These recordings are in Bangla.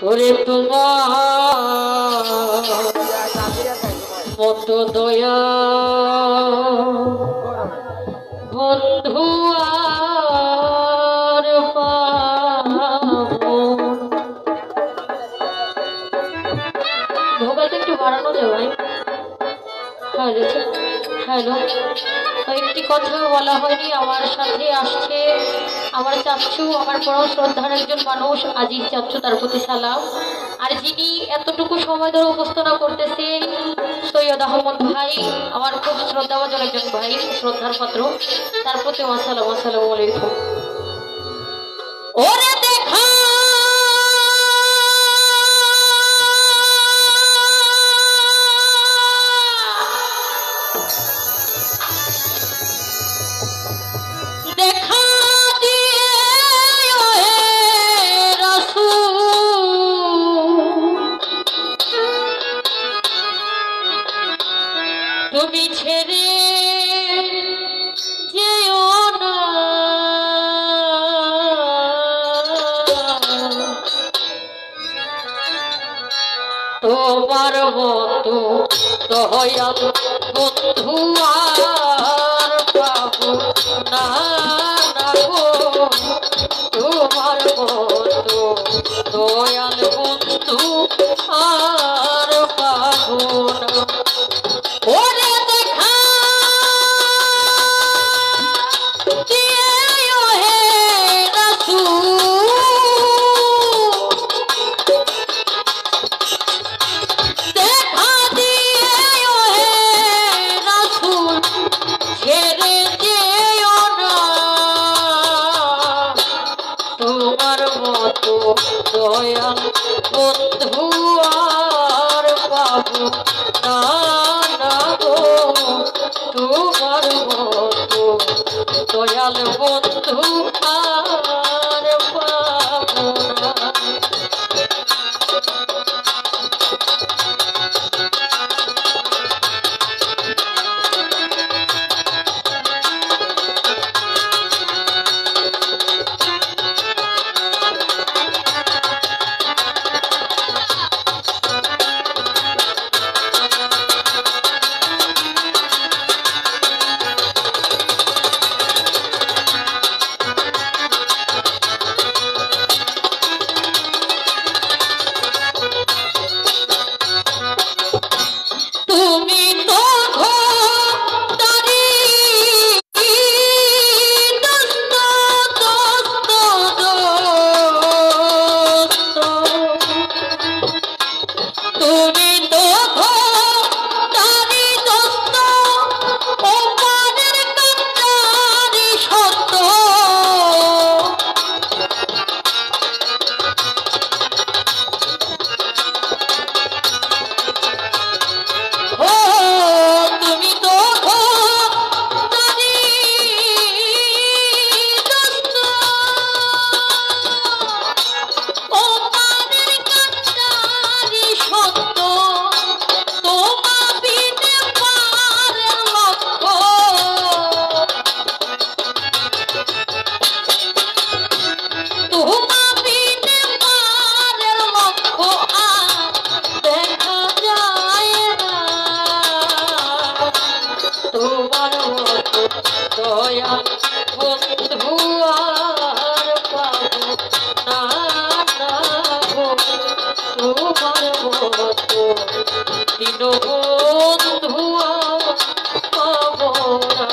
ওরে তোমার মত দয়া বন্ধু আর পাবো। ভোকালটা একটু বাড়ানো যায় ভাই। হ্যালো হ্যালো, একটি কথা বলা হয়নি। আমার সাথে আসছে আমার চাচ্ছু, আমার পরম শ্রদ্ধার একজন মানুষ, আজিজ চাচ্ছু, তার প্রতি সালাম। আর যিনি এতটুকু সময় ধরে উপস্থাপনা করতেছেন সৈয়দ আহমদ ভাই, আমার খুব শ্রদ্ধাভাজন একজন ভাই, শ্রদ্ধার পাত্র, তার প্রতি আসসালাম। আসসালামু আলাইকুম। ওরে দেখা তুমি ছেড়ে যেও না, তোমার মতো দয়াল বন্ধু আর পাবো না গো, তোমার মতো দয়াল বন্ধু আর পাবো না। ওরে দেখা দিও হে রাসূল, দেখা দিও হে রাসূল, ছেড়ে যেও না, তোমার মতো দয়াল বন্ধু আর পাবো না গো, তোমার মতো দয়াল বন্ধু আর পাবো না। তোমার মতো দয়াল বন্ধু আর পাবো না গো, তোমার মতো দীনবন্ধু আর পাবো না।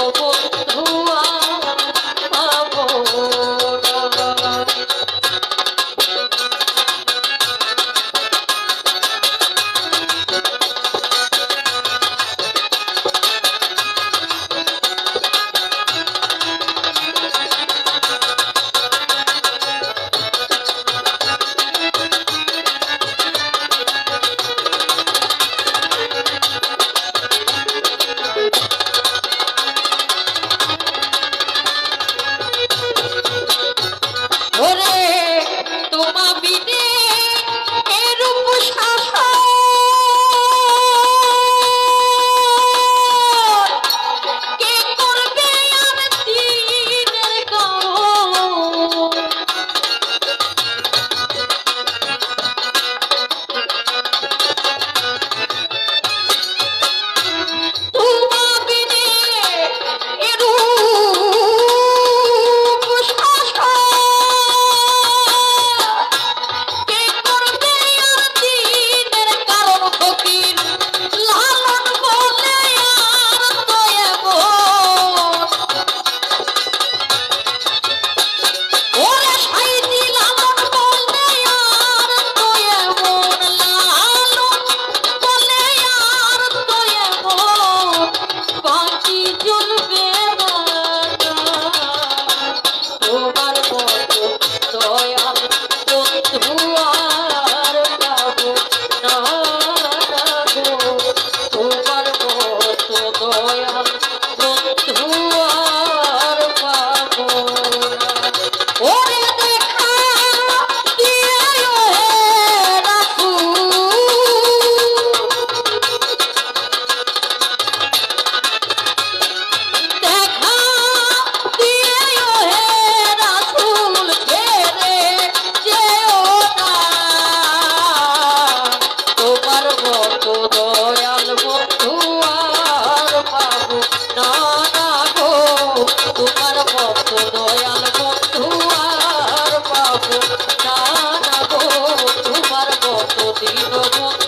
বন্ধু আর পাবো না। দয়াল বন্ধু আর পাবো না গো, তোমার মতো দিন বন্ধু